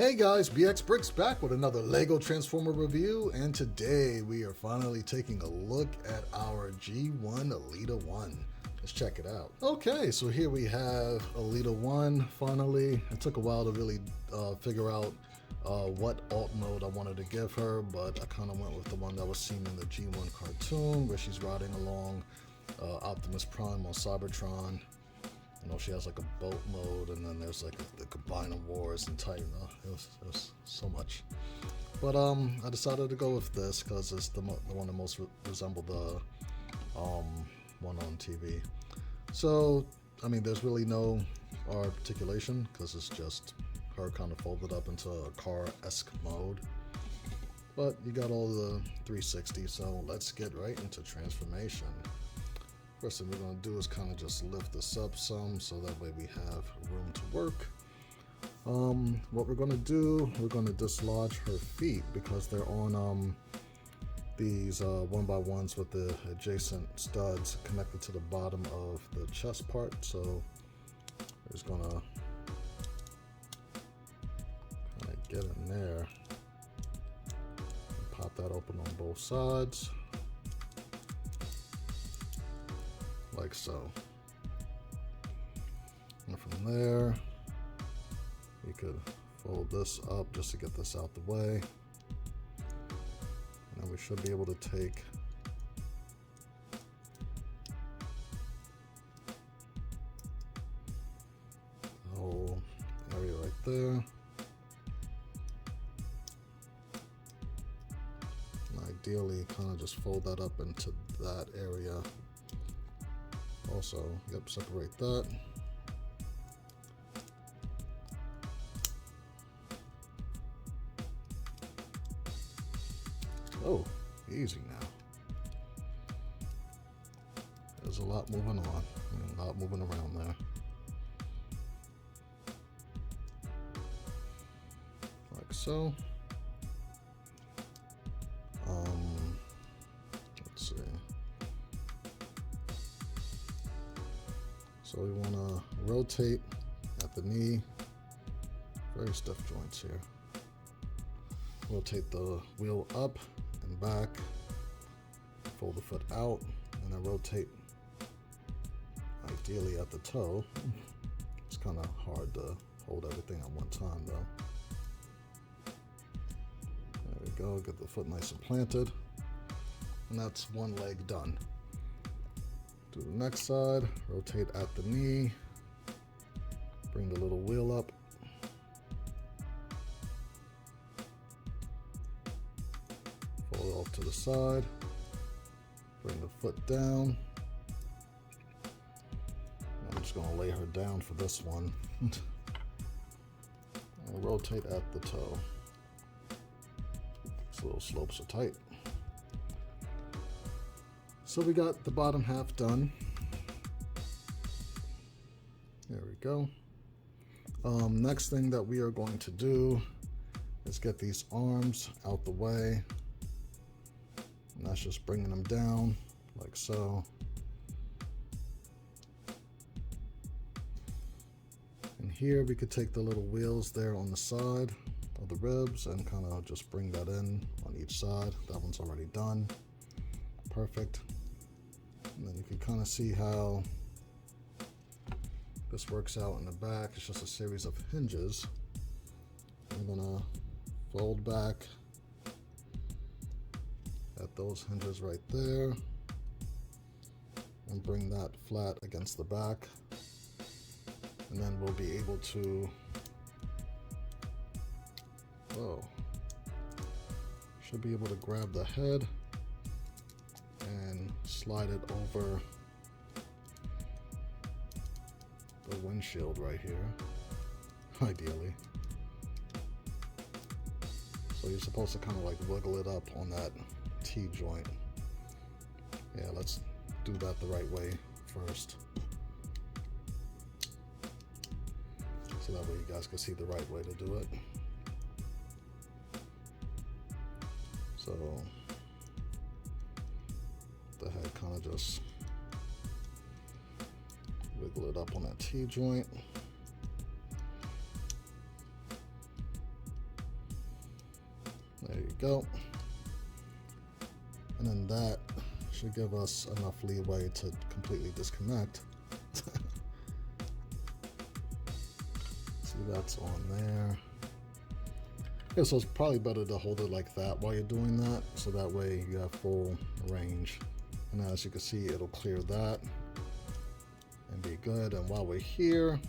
Hey guys, Brix back with another LEGO Transformer review, and today we are finally taking a look at our G1 Elita One. Let's check it out. Okay, so here we have Elita One, finally. It took a while to really figure out what alt mode I wanted to give her, but I kind of went with the one that was seen in the G1 cartoon, where she's riding along Optimus Prime on Cybertron. You know, she has like a boat mode, and then there's like the Combiner Wars and Titan. It was so much. But I decided to go with this because it's the one that most resembled the one on TV. So, I mean, there's really no articulation because it's just her kind of folded up into a car-esque mode. But you got all the 360, so let's get right into transformation. First thing we're going to do is kind of just lift this up some so that way we have room to work. What we're going to do, we're going to dislodge her feet because they're on these 1x1s with the adjacent studs connected to the bottom of the chest part. So we're just going to kind of get in there and pop that open on both sides. Like so. And from there, we could fold this up just to get this out the way. And then we should be able to take the whole area right there. And ideally, kind of just fold that up into that area. Also, yep, separate that. Oh, easy now. There's a lot moving on, a lot moving around there. Like so. Let's see. So we want to rotate at the knee, very stiff joints here. Rotate the wheel up and back, fold the foot out, and then rotate ideally at the toe. It's kind of hard to hold everything at one time though. There we go, get the foot nice and planted. And that's one leg done. Do the next side, rotate at the knee, bring the little wheel up, fold it off to the side, bring the foot down. I'm just going to lay her down for this one. And rotate at the toe. These little slopes are tight. So we got the bottom half done. There we go. Next thing that we are going to do is get these arms out the way. And that's just bringing them down like so. And here we could take the little wheels there on the side of the ribs and kind of just bring that in on each side. That one's already done. Perfect. And then you can kind of see how this works out in the back. It's just a series of hinges. I'm gonna fold back at those hinges right there and bring that flat against the back. And then we'll be able to, should be able to grab the head and slide it over the windshield right here, ideally. So you're supposed to kind of like wiggle it up on that T-joint. Yeah, let's do that the right way first. So that way you guys can see the right way to do it. So the head kind of just wiggle it up on that T-joint. go. And then that should give us enough leeway to completely disconnect. See, that's on there. Yeah, so it's probably better to hold it like that while you're doing that, so that way you have full range. And as you can see, it'll clear that and be good. And while we're here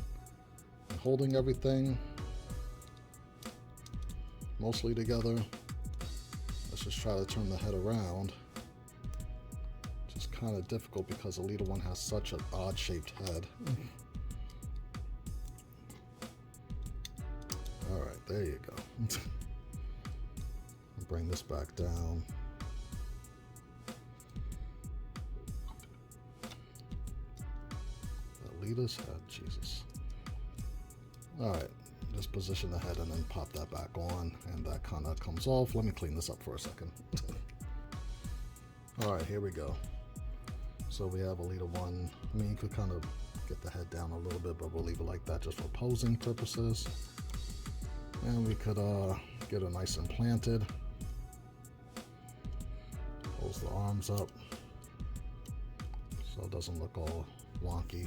and holding everything mostly together, let's just try to turn the head around. Which is kind of difficult because Elita One has such an odd shaped head. All right, there you go. Bring this back down. Elita's head, Jesus. All right, just position the head and then pop that back on, and that kind of comes off. Let me clean this up for a second. All right, here we go. So we have Elita One. I mean, you could kind of get the head down a little bit, but we'll leave it like that just for posing purposes. And we could get it nice and planted. Pulls the arms up so it doesn't look all wonky.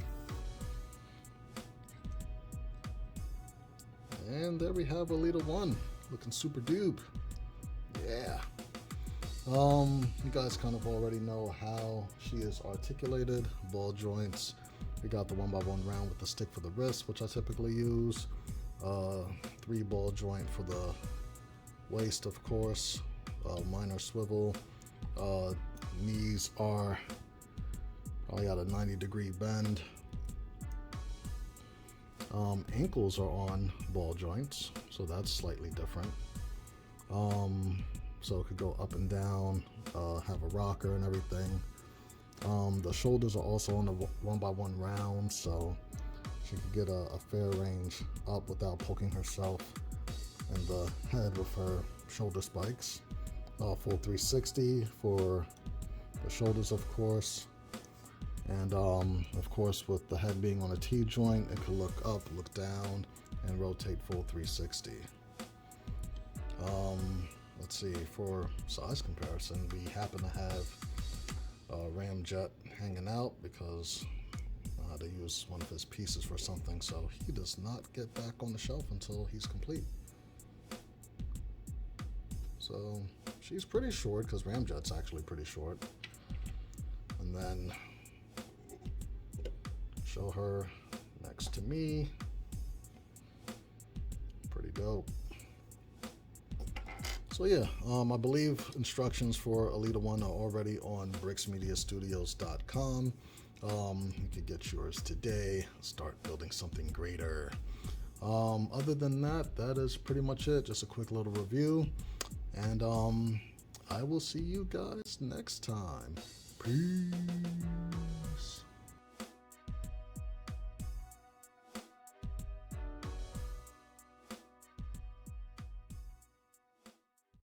And there we have Elita One, looking super dupe. Yeah. You guys kind of already know how she is articulated. Ball joints. We got the 1x1 round with the stick for the wrist, which I typically use. 3 ball joint for the waist, of course. Minor swivel. Knees are probably at a 90-degree bend. Ankles are on ball joints, so that's slightly different. So it could go up and down, have a rocker and everything. The shoulders are also on the 1x1 round, so she could get a fair range up without poking herself in the head with her shoulder spikes. Full 360 for the shoulders, of course. And of course, with the head being on a T-joint, it could look up, look down, and rotate full 360. Let's see, for size comparison, we happen to have Ramjet hanging out because they use one of his pieces for something, so he does not get back on the shelf until he's complete. So she's pretty short because Ramjet's actually pretty short. And then show her next to me. Pretty dope. So yeah, I believe instructions for Elita One are already on brixmediastudios.com. You could get yours today, start building something greater. Other than that, that is pretty much it. Just a quick little review. And I will see you guys next time. Peace.